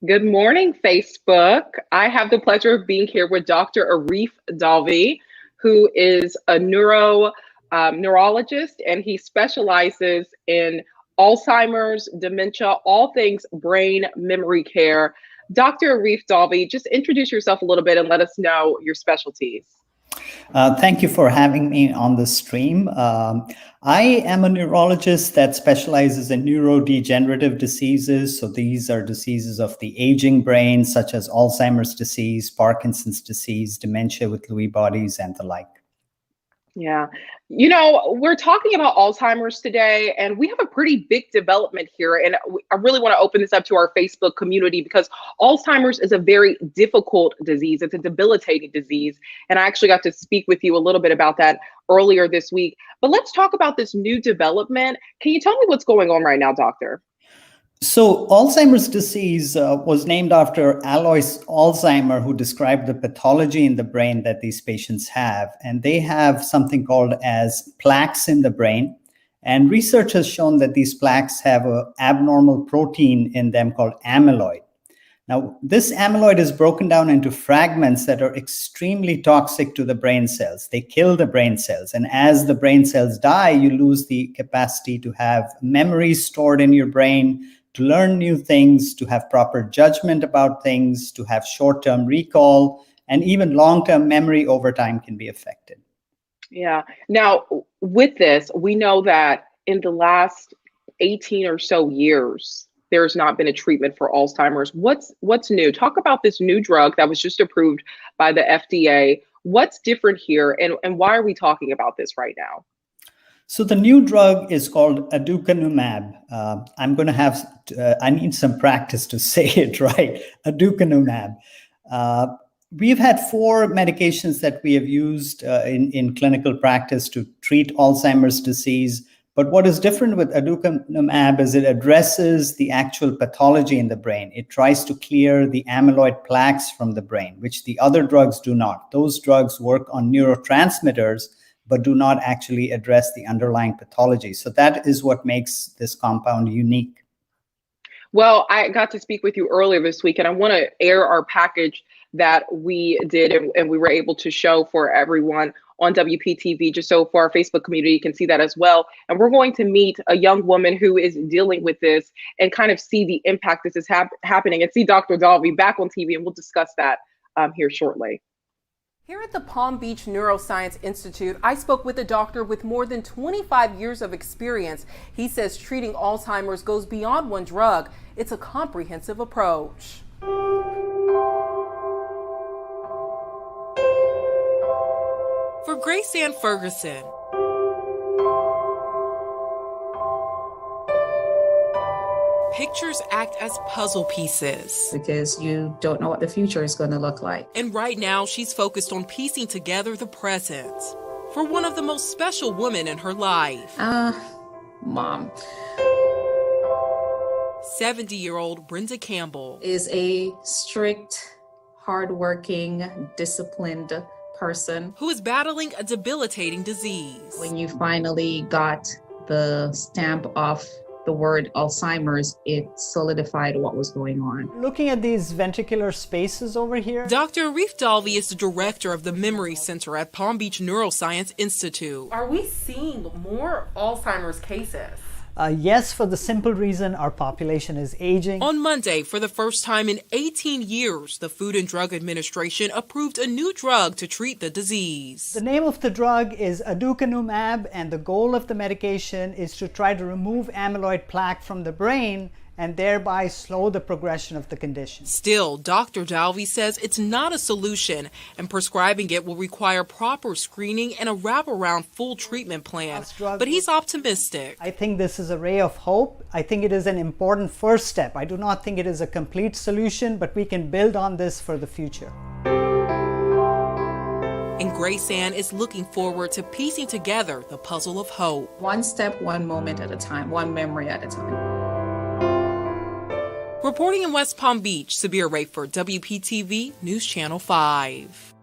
Good morning, Facebook. I have the pleasure of being here with Dr. Arif Dalvi, who is a neurologist, and he specializes in Alzheimer's, dementia, all things brain memory care. Dr. Arif Dalvi, just introduce yourself a little bit and let us know your specialties. Thank you for having me on the stream. I am a neurologist that specializes in neurodegenerative diseases. So these are diseases of the aging brain, such as Alzheimer's disease, Parkinson's disease, dementia with Lewy bodies, and the like. Yeah. We're talking about Alzheimer's today, and we have a pretty big development here. And I really want to open this up to our Facebook community because Alzheimer's is a very difficult disease. It's a debilitating disease. And I actually got to speak with you a little bit about that earlier this week. But let's talk about this new development. Can you tell me what's going on right now, doctor? So Alzheimer's disease was named after Alois Alzheimer, who described the pathology in the brain that these patients have. And they have something called as plaques in the brain. And research has shown that these plaques have an abnormal protein in them called amyloid. Now, this amyloid is broken down into fragments that are extremely toxic to the brain cells. They kill the brain cells. And as the brain cells die, you lose the capacity to have memories stored in your brain, to learn new things, to have proper judgment about things, to have short-term recall, and even long-term memory over time can be affected. Yeah. Now, with this, we know that in the last 18 or so years, there's not been a treatment for Alzheimer's. What's new? Talk about this new drug that was just approved by the FDA. What's different here, and why are we talking about this right now? So the new drug is called aducanumab. I need some practice to say it right. Aducanumab. We've had 4 medications that we have used in clinical practice to treat Alzheimer's disease. But what is different with aducanumab is it addresses the actual pathology in the brain. It tries to clear the amyloid plaques from the brain, which the other drugs do not. Those drugs work on neurotransmitters, but do not actually address the underlying pathology. So that is what makes this compound unique. Well, I got to speak with you earlier this week, and I want to air our package that we did and we were able to show for everyone on WPTV, just so for our Facebook community can see that as well. And we're going to meet a young woman who is dealing with this and kind of see the impact this is happening, and see Dr. Dalvi back on TV, and we'll discuss that here shortly. Here at the Palm Beach Neuroscience Institute, I spoke with a doctor with more than 25 years of experience. He says treating Alzheimer's goes beyond one drug. It's a comprehensive approach. For Grace Ann Ferguson, pictures act as puzzle pieces. Because you don't know what the future is going to look like. And right now, she's focused on piecing together the present for one of the most special women in her life. Mom. 70-year-old Brenda Campbell is a strict, hardworking, disciplined person who is battling a debilitating disease. When you finally got the stamp off the word Alzheimer's, it solidified what was going on. Looking at these ventricular spaces over here. Dr. Arif Dalvi is the director of the Memory Center at Palm Beach Neuroscience Institute. Are we seeing more Alzheimer's cases? Yes, for the simple reason our population is aging. On Monday, for the first time in 18 years, the Food and Drug Administration approved a new drug to treat the disease. The name of the drug is aducanumab, and the goal of the medication is to try to remove amyloid plaque from the brain and thereby slow the progression of the condition. Still, Dr. Dalvi says it's not a solution, and prescribing it will require proper screening and a wraparound full treatment plan. But he's optimistic. I think this is a ray of hope. I think it is an important first step. I do not think it is a complete solution, but we can build on this for the future. And Grace Ann is looking forward to piecing together the puzzle of hope. One step, one moment at a time, one memory at a time. Reporting in West Palm Beach, Sabirah Rayford, WPTV News Channel 5.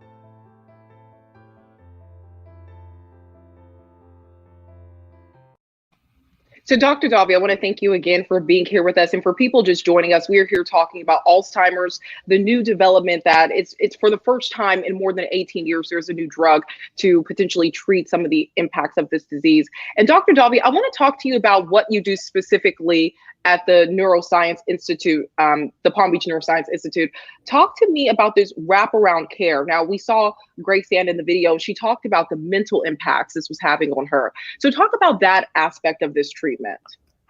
So, Dr. Dalvi, I want to thank you again for being here with us. And for people just joining us, we are here talking about Alzheimer's, the new development that it's for the first time in more than 18 years, there's a new drug to potentially treat some of the impacts of this disease. And Dr. Dalvi, I want to talk to you about what you do specifically at the Neuroscience Institute, the Palm Beach Neuroscience Institute. Talk to me about this wraparound care. Now, we saw Grace Ann in the video. She talked about the mental impacts this was having on her. So talk about that aspect of this treatment.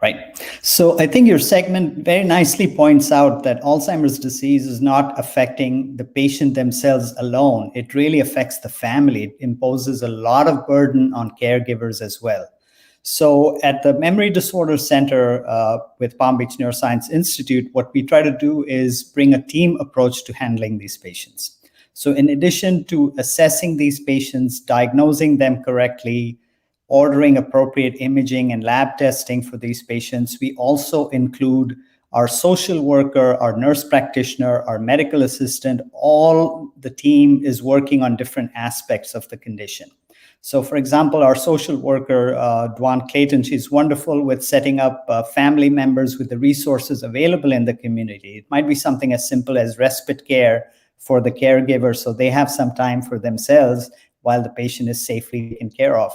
Right. So I think your segment very nicely points out that Alzheimer's disease is not affecting the patient themselves alone. It really affects the family. It imposes a lot of burden on caregivers as well. So at the Memory Disorder Center with Palm Beach Neuroscience Institute, what we try to do is bring a team approach to handling these patients. So in addition to assessing these patients, diagnosing them correctly, ordering appropriate imaging and lab testing for these patients, we also include our social worker, our nurse practitioner, our medical assistant. All the team is working on different aspects of the condition. So for example, our social worker, Dwan Clayton, she's wonderful with setting up family members with the resources available in the community. It might be something as simple as respite care for the caregiver, so they have some time for themselves while the patient is safely taken care of.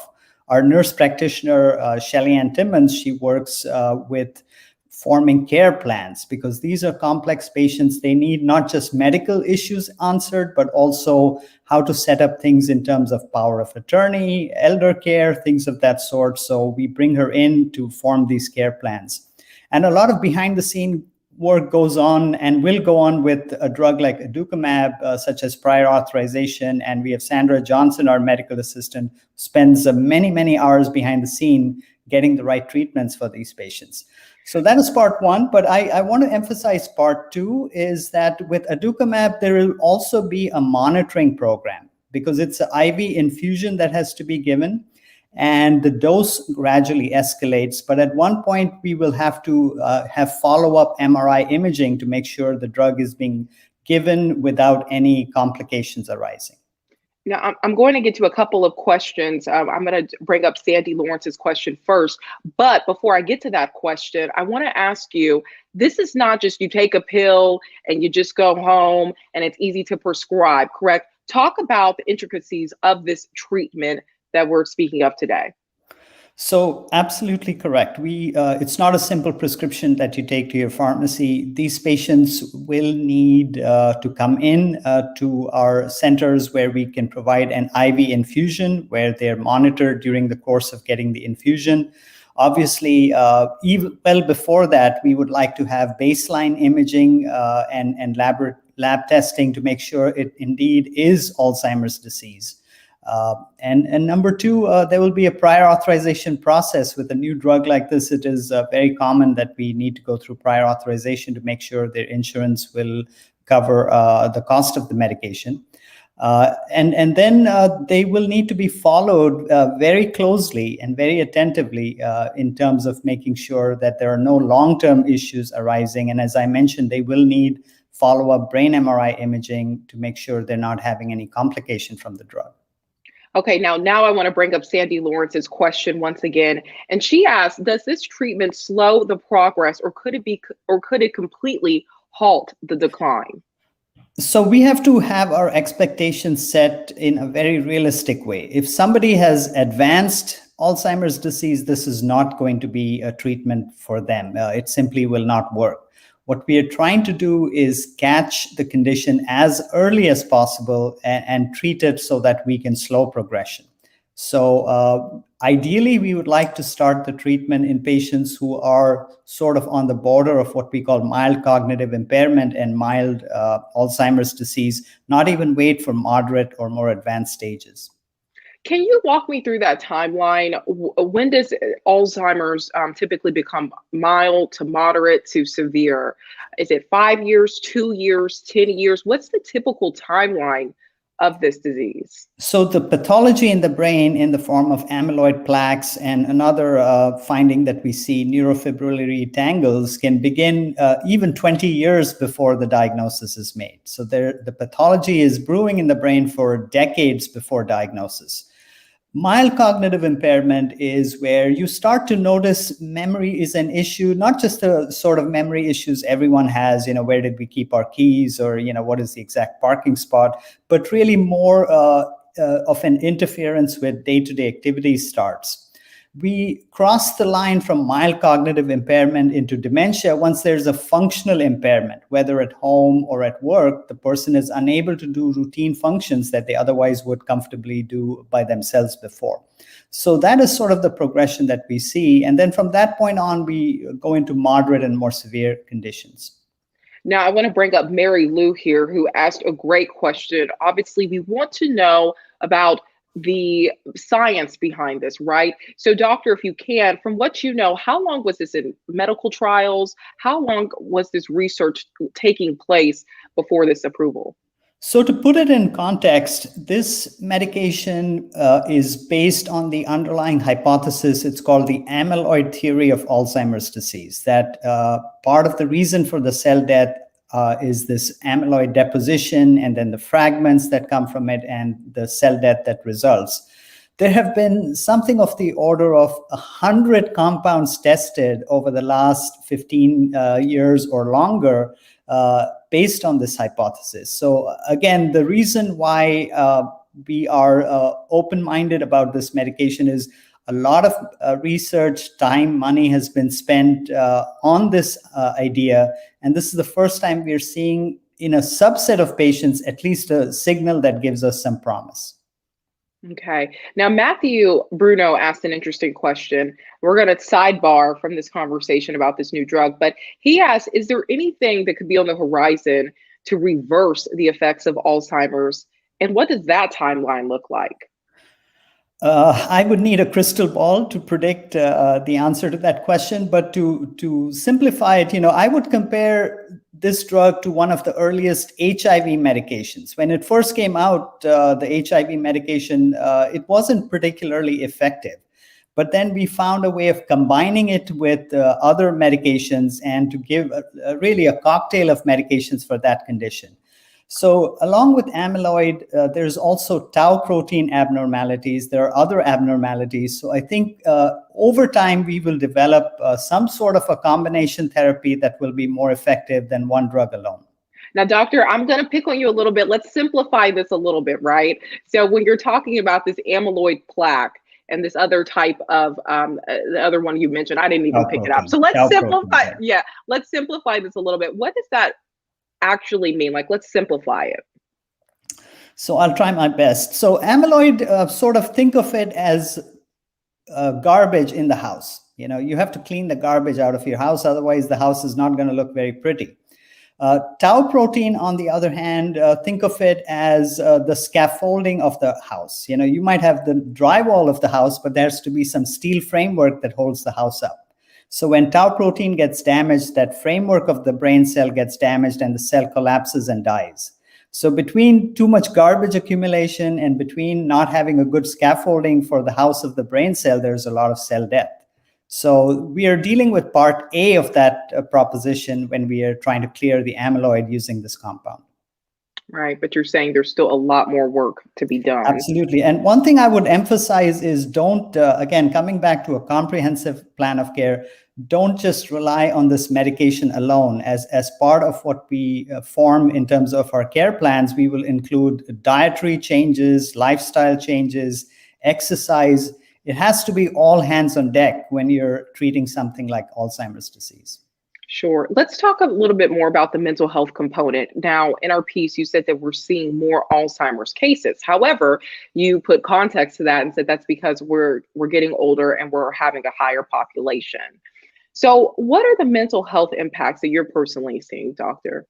Our nurse practitioner, Shelly Ann Timmons, she works with forming care plans because these are complex patients. They need not just medical issues answered, but also how to set up things in terms of power of attorney, elder care, things of that sort. So we bring her in to form these care plans. And a lot of behind the scene work goes on and will go on with a drug like aducanumab, such as prior authorization. And we have Sandra Johnson, our medical assistant, spends many, many hours behind the scene getting the right treatments for these patients. So that is part one, but I want to emphasize part two is that with aducanumab, there will also be a monitoring program because it's an IV infusion that has to be given and the dose gradually escalates. But at one point, we will have to have follow-up MRI imaging to make sure the drug is being given without any complications arising. Now, I'm going to get to a couple of questions. I'm going to bring up Sandy Lawrence's question first. But before I get to that question, I want to ask you, this is not just you take a pill and you just go home and it's easy to prescribe, correct? Talk about the intricacies of this treatment that we're speaking of today. So absolutely correct. It's not a simple prescription that you take to your pharmacy. These patients will need to come in to our centers where we can provide an IV infusion where they're monitored during the course of getting the infusion. Obviously, even well before that, we would like to have baseline imaging and lab testing to make sure it indeed is Alzheimer's disease. And number two, there will be a prior authorization process with a new drug like this. It is very common that we need to go through prior authorization to make sure their insurance will cover the cost of the medication. And then they will need to be followed very closely and very attentively in terms of making sure that there are no long-term issues arising. And as I mentioned, they will need follow-up brain MRI imaging to make sure they're not having any complication from the drug. Okay, now I want to bring up Sandy Lawrence's question once again. And she asked, does this treatment slow the progress or could it completely halt the decline? So we have to have our expectations set in a very realistic way. If somebody has advanced Alzheimer's disease, this is not going to be a treatment for them. It simply will not work. What we are trying to do is catch the condition as early as possible and treat it so that we can slow progression. So ideally, we would like to start the treatment in patients who are sort of on the border of what we call mild cognitive impairment and mild Alzheimer's disease, not even wait for moderate or more advanced stages. Can you walk me through that timeline? When does Alzheimer's typically become mild to moderate to severe? Is it 5 years, 2 years, 10 years? What's the typical timeline of this disease? So the pathology in the brain in the form of amyloid plaques and another finding that we see, neurofibrillary tangles, can begin even 20 years before the diagnosis is made. So the pathology is brewing in the brain for decades before diagnosis. Mild cognitive impairment is where you start to notice memory is an issue, not just the sort of memory issues everyone has, where did we keep our keys, or, what is the exact parking spot, but really more of an interference with day-to-day activities starts. We cross the line from mild cognitive impairment into dementia once there's a functional impairment, whether at home or at work, the person is unable to do routine functions that they otherwise would comfortably do by themselves before. So that is sort of the progression that we see. And then from that point on, we go into moderate and more severe conditions. Now, I want to bring up Mary Lou here, who asked a great question. Obviously, we want to know about the science behind this, right? So, doctor, if you can, from what you know, how long was this in medical trials? How long was this research taking place before this approval? So to put it in context, this medication is based on the underlying hypothesis. It's called the amyloid theory of Alzheimer's disease, that part of the reason for the cell death is this amyloid deposition and then the fragments that come from it and the cell death that results. There have been something of the order of 100 compounds tested over the last 15 years or longer based on this hypothesis. So again, the reason why we are open-minded about this medication is a lot of research, time, money has been spent on this idea. And this is the first time we're seeing in a subset of patients, at least a signal that gives us some promise. Okay. Now, Matthew Bruno asked an interesting question. We're going to sidebar from this conversation about this new drug, but he asked, is there anything that could be on the horizon to reverse the effects of Alzheimer's? And what does that timeline look like? I would need a crystal ball to predict the answer to that question, but to simplify it, I would compare this drug to one of the earliest HIV medications. When it first came out, the HIV medication, it wasn't particularly effective. But then we found a way of combining it with other medications and to give really a cocktail of medications for that condition. So along with amyloid, there's also tau protein abnormalities. There are other abnormalities. So I think over time, we will develop some sort of a combination therapy that will be more effective than one drug alone. Now, doctor, I'm going to pick on you a little bit. Let's simplify this a little bit, right? So when you're talking about this amyloid plaque and this other type of, the other one you mentioned, I didn't even pick it up. So let's simplify. Yeah, let's simplify this a little bit. What does that actually mean? Like, let's simplify it. So I'll try my best. So amyloid, sort of think of it as garbage in the house. You have to clean the garbage out of your house, otherwise the house is not going to look very pretty. Tau protein, on the other hand, think of it as the scaffolding of the house. You might have the drywall of the house, but there's to be some steel framework that holds the house up. So when tau protein gets damaged, that framework of the brain cell gets damaged and the cell collapses and dies. So between too much garbage accumulation and between not having a good scaffolding for the house of the brain cell, there's a lot of cell death. So we are dealing with part A of that proposition when we are trying to clear the amyloid using this compound. Right, but you're saying there's still a lot more work to be done. Absolutely. And one thing I would emphasize is don't, again, coming back to a comprehensive plan of care, don't just rely on this medication alone. As part of what we form in terms of our care plans, we will include dietary changes, lifestyle changes, exercise. It has to be all hands on deck when you're treating something like Alzheimer's disease. Sure. Let's talk a little bit more about the mental health component. Now, in our piece, you said that we're seeing more Alzheimer's cases. However, you put context to that and said that's because we're getting older and we're having a higher population. So what are the mental health impacts that you're personally seeing, doctor?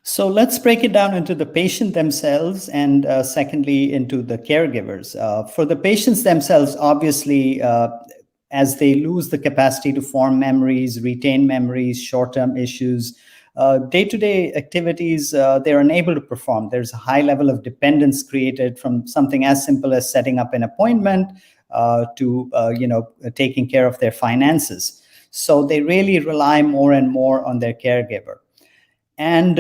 So let's break it down into the patient themselves and secondly, into the caregivers. For the patients themselves, obviously, as they lose the capacity to form memories, retain memories, short-term issues, day-to-day activities, they're unable to perform. There's a high level of dependence created from something as simple as setting up an appointment to taking care of their finances. So they really rely more and more on their caregiver. And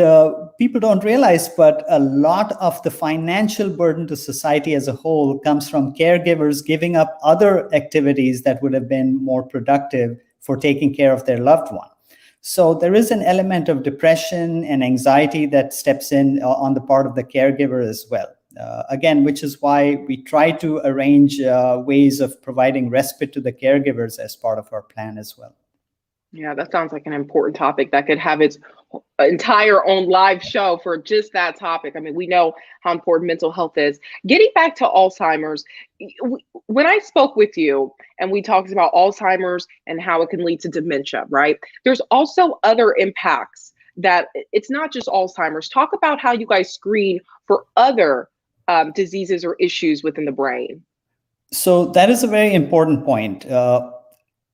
people don't realize, but a lot of the financial burden to society as a whole comes from caregivers giving up other activities that would have been more productive for taking care of their loved one. So there is an element of depression and anxiety that steps in on the part of the caregiver as well. Again, which is why we try to arrange ways of providing respite to the caregivers as part of our plan as well. Yeah, that sounds like an important topic that could have its entire own live show for just that topic. I mean, we know how important mental health is. Getting back to Alzheimer's, when I spoke with you and we talked about Alzheimer's and how it can lead to dementia, right? There's also other impacts that it's not just Alzheimer's. Talk about how you guys screen for other diseases or issues within the brain. So that is a very important point.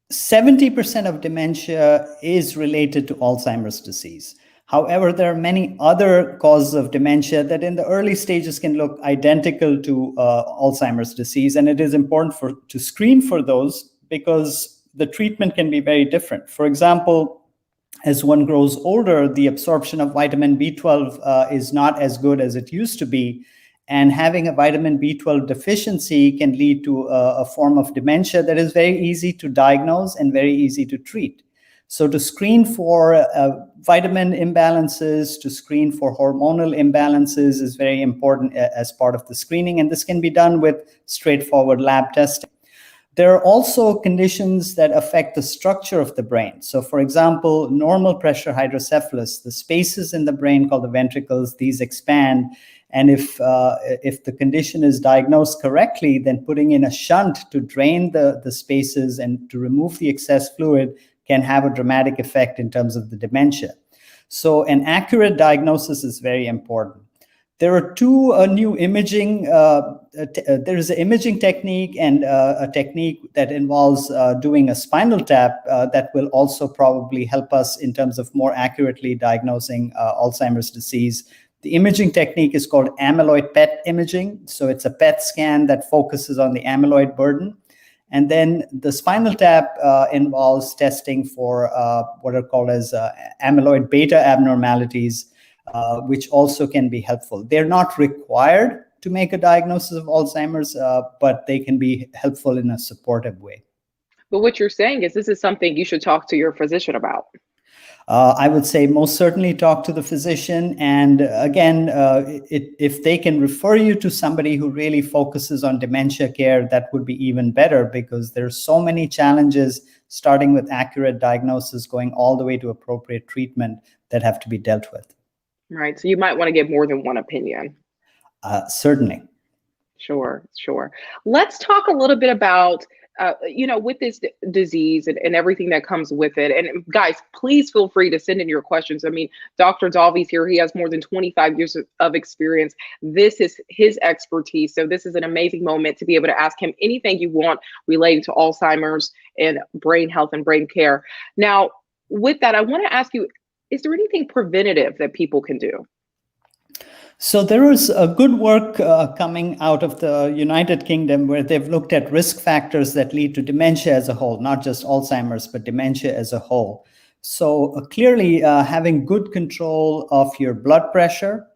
70% of dementia is related to Alzheimer's disease. However, there are many other causes of dementia that in the early stages can look identical to Alzheimer's disease. And it is important to screen for those because the treatment can be very different. For example, as one grows older, the absorption of vitamin B12 is not as good as it used to be. And having a vitamin B12 deficiency can lead to a form of dementia that is very easy to diagnose and very easy to treat. So to screen for vitamin imbalances, to screen for hormonal imbalances is very important as part of the screening. And this can be done with straightforward lab testing. There are also conditions that affect the structure of the brain. So for example, normal pressure hydrocephalus, the spaces in the brain called the ventricles, these expand. And if the condition is diagnosed correctly, then putting in a shunt to drain the spaces and to remove the excess fluid can have a dramatic effect in terms of the dementia. So an accurate diagnosis is very important. There are two new imaging. There is an imaging technique and a technique that involves doing a spinal tap that will also probably help us in terms of more accurately diagnosing Alzheimer's disease. The imaging technique is called amyloid PET imaging. So it's a PET scan that focuses on the amyloid burden. And then the spinal tap involves testing for what are called as amyloid beta abnormalities, which also can be helpful. They're not required to make a diagnosis of Alzheimer's, but they can be helpful in a supportive way. But what you're saying is this is something you should talk to your physician about. I would say most certainly talk to the physician. And again, if they can refer you to somebody who really focuses on dementia care, that would be even better because there's so many challenges, starting with accurate diagnosis, going all the way to appropriate treatment that have to be dealt with. Right. So you might want to get more than one opinion. Certainly. Sure. Let's talk a little bit about with this disease and everything that comes with it. And guys, please feel free to send in your questions. I mean, Dr. Dalvi's here. He has more than 25 years of experience. This is his expertise. So this is an amazing moment to be able to ask him anything you want relating to Alzheimer's and brain health and brain care. Now, with that, I want to ask you, is there anything preventative that people can do? So there is a good work coming out of the United Kingdom where they've looked at risk factors that lead to dementia as a whole, not just Alzheimer's, but dementia as a whole. So clearly having good control of your blood pressure,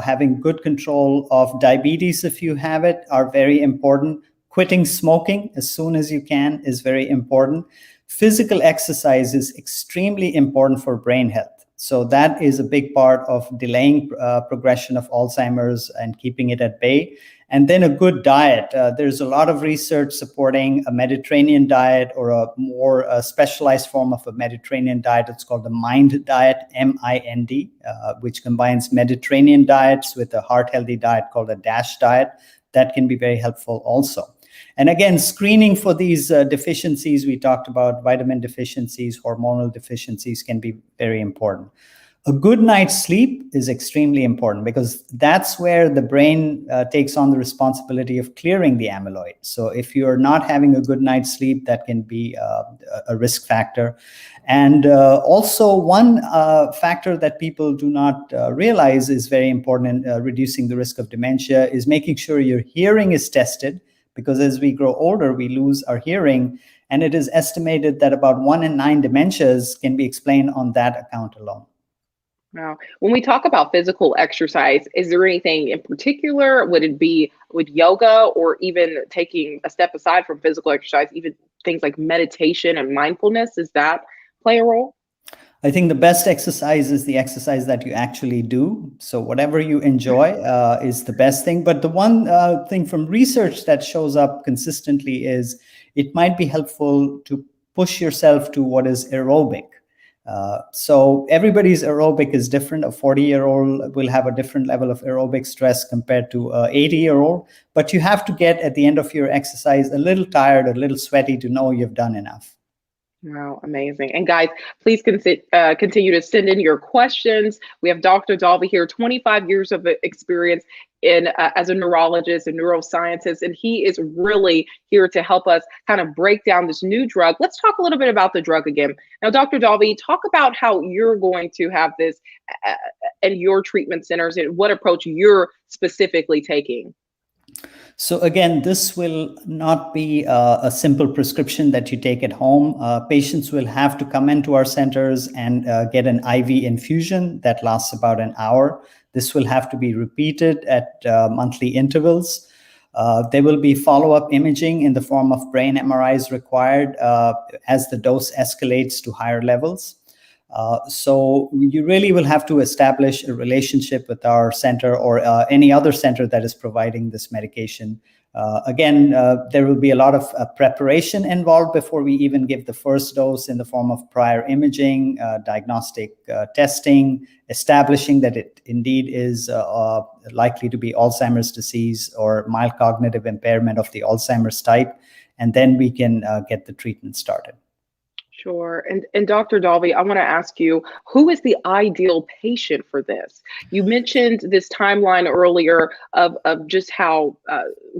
having good control of diabetes if you have it are very important. Quitting smoking as soon as you can is very important. Physical exercise is extremely important for brain health. So that is a big part of delaying progression of Alzheimer's and keeping it at bay. And then a good diet. There's a lot of research supporting a Mediterranean diet or a more specialized form of a Mediterranean diet. It's called the MIND diet, M-I-N-D, which combines Mediterranean diets with a heart-healthy diet called a DASH diet. That can be very helpful also. And again, screening for these deficiencies we talked about, vitamin deficiencies, hormonal deficiencies can be very important. A good night's sleep is extremely important because that's where the brain takes on the responsibility of clearing the amyloid. So if you're not having a good night's sleep, that can be a risk factor. And also one factor that people do not realize is very important in reducing the risk of dementia is making sure your hearing is tested. Because as we grow older, we lose our hearing. And it is estimated that about 1 in 9 dementias can be explained on that account alone. Wow. When we talk about physical exercise, is there anything in particular? Would it be with yoga or even taking a step aside from physical exercise, even things like meditation and mindfulness? Does that play a role? I think the best exercise is the exercise that you actually do. So whatever you enjoy is the best thing. But the one thing from research that shows up consistently is it might be helpful to push yourself to what is aerobic. So everybody's aerobic is different. A 40-year-old will have a different level of aerobic stress compared to an 80-year-old. But you have to get at the end of your exercise a little tired, a little sweaty to know you've done enough. Wow, amazing. And guys, please continue to send in your questions. We have Dr. Dalvi here, 25 years of experience in as a neurologist and neuroscientist, and he is really here to help us kind of break down this new drug. Let's talk a little bit about the drug again. Now, Dr. Dalvi, talk about how you're going to have this in your treatment centers and what approach you're specifically taking. So again, this will not be a simple prescription that you take at home. Patients will have to come into our centers and get an IV infusion that lasts about an hour. This will have to be repeated at monthly intervals. There will be follow-up imaging in the form of brain MRIs required as the dose escalates to higher levels. So you really will have to establish a relationship with our center or any other center that is providing this medication. Again, there will be a lot of preparation involved before we even give the first dose in the form of prior imaging, diagnostic testing, establishing that it indeed is likely to be Alzheimer's disease or mild cognitive impairment of the Alzheimer's type, and then we can get the treatment started. Sure. And Dr. Dalvi, I want to ask you, who is the ideal patient for this? You mentioned this timeline earlier of just how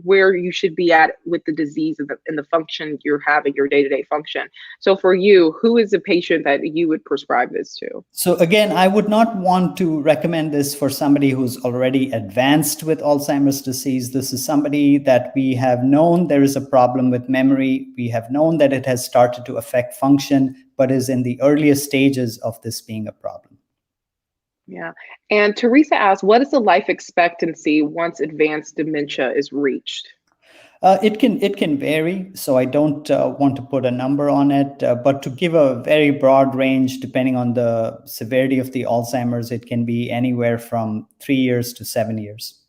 where you should be at with the disease and the function you're having, your day-to-day function. So for you, who is the patient that you would prescribe this to? So again, I would not want to recommend this for somebody who's already advanced with Alzheimer's disease. This is somebody that we have known there is a problem with memory. We have known that it has started to affect function, but is in the earliest stages of this being a problem. Yeah. And Teresa asks, what is the life expectancy once advanced dementia is reached? It can vary, so I don't want to put a number on it, but to give a very broad range, depending on the severity of the Alzheimer's, it can be anywhere from 3 years to 7 years.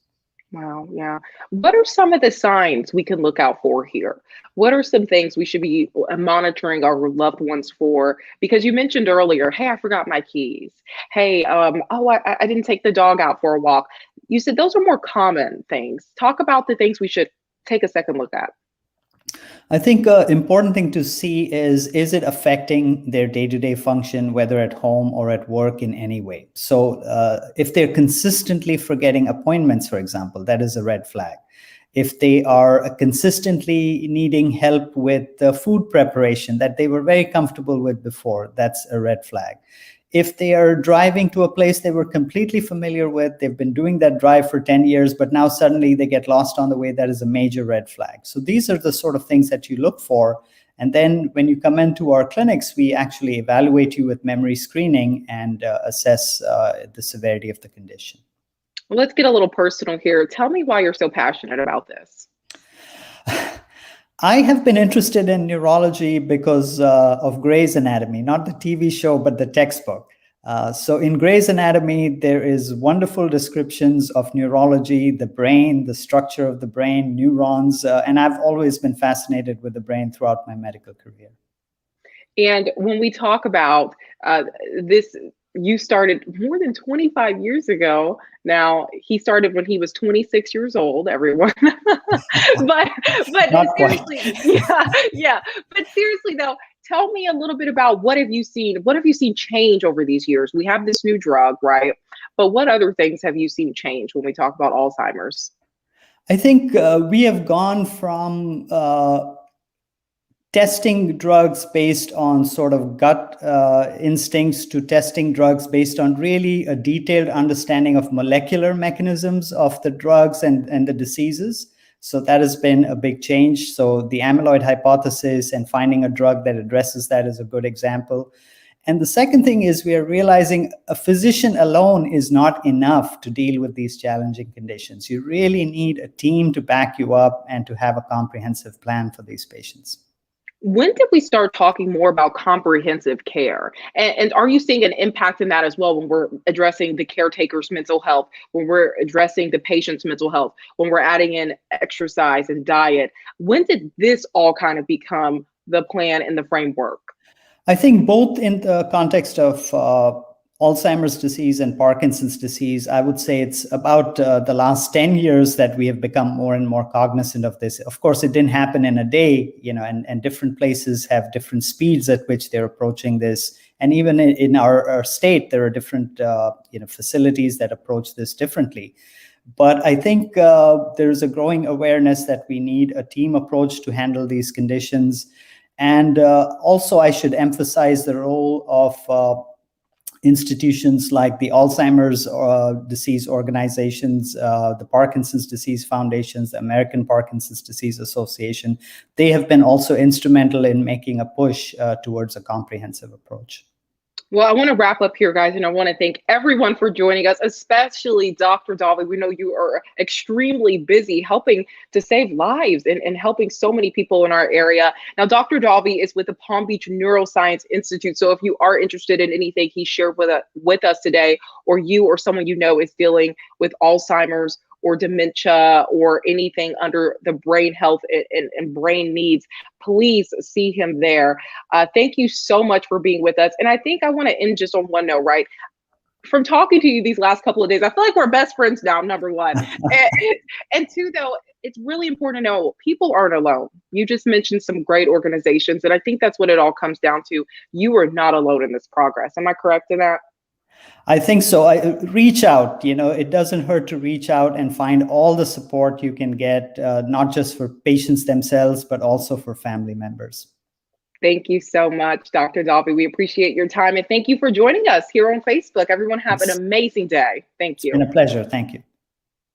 Wow, yeah. What are some of the signs we can look out for here? What are some things we should be monitoring our loved ones for? Because you mentioned earlier, hey, I forgot my keys. Hey, I didn't take the dog out for a walk. You said those are more common things. Talk about the things we should take a second look at. I think an important thing to see is it affecting their day-to-day function, whether at home or at work in any way? So if they're consistently forgetting appointments, for example, that is a red flag. If they are consistently needing help with the food preparation that they were very comfortable with before, that's a red flag. If they are driving to a place they were completely familiar with, they've been doing that drive for 10 years, but now suddenly they get lost on the way, that is a major red flag. So these are the sort of things that you look for. And then when you come into our clinics, we actually evaluate you with memory screening and assess the severity of the condition. Well, let's get a little personal here. Tell me why you're so passionate about this. I have been interested in neurology because of Grey's Anatomy, not the TV show, but the textbook. So in Grey's Anatomy, there is wonderful descriptions of neurology, the brain, the structure of the brain, neurons, and I've always been fascinated with the brain throughout my medical career. And when we talk about this, you started more than 25 years ago. Now, he started when he was 26 years old, everyone. but seriously, yeah. But seriously though, tell me a little bit about what have you seen change over these years? We have this new drug, right? But what other things have you seen change when we talk about Alzheimer's? I think we have gone from testing drugs based on sort of gut instincts to testing drugs based on really a detailed understanding of molecular mechanisms of the drugs and the diseases. So that has been a big change. So the amyloid hypothesis and finding a drug that addresses that is a good example. And the second thing is we are realizing a physician alone is not enough to deal with these challenging conditions. You really need a team to back you up and to have a comprehensive plan for these patients. When did we start talking more about comprehensive care? And are you seeing an impact in that as well when we're addressing the caretaker's mental health, when we're addressing the patient's mental health, when we're adding in exercise and diet? When did this all kind of become the plan and the framework? I think both in the context of Alzheimer's disease and Parkinson's disease, I would say it's about the last 10 years that we have become more and more cognizant of this. Of course, it didn't happen in a day, and different places have different speeds at which they're approaching this. And even in our state, there are different facilities that approach this differently. But I think there's a growing awareness that we need a team approach to handle these conditions. And also, I should emphasize the role of institutions like the Alzheimer's disease organizations, the Parkinson's disease foundations, the American Parkinson's Disease Association. They have been also instrumental in making a push towards a comprehensive approach. Well, I want to wrap up here, guys, and I want to thank everyone for joining us, especially Dr. Dalvi. We know you are extremely busy helping to save lives and helping so many people in our area. Now, Dr. Dalvi is with the Palm Beach Neuroscience Institute. So if you are interested in anything he shared with us today, or you or someone you know is dealing with Alzheimer's or dementia or anything under the brain health and brain needs, please see him there. Thank you so much for being with us. And I think I want to end just on one note, right? From talking to you these last couple of days, I feel like we're best friends now, number one. and two, though, it's really important to know people aren't alone. You just mentioned some great organizations, and I think that's what it all comes down to. You are not alone in this progress. Am I correct in that? I think so. Reach out. It doesn't hurt to reach out and find all the support you can get, not just for patients themselves, but also for family members. Thank you so much, Dr. Dalvi. We appreciate your time, and thank you for joining us here on Facebook. Everyone have an amazing day. Thank you. It's been a pleasure. Thank you.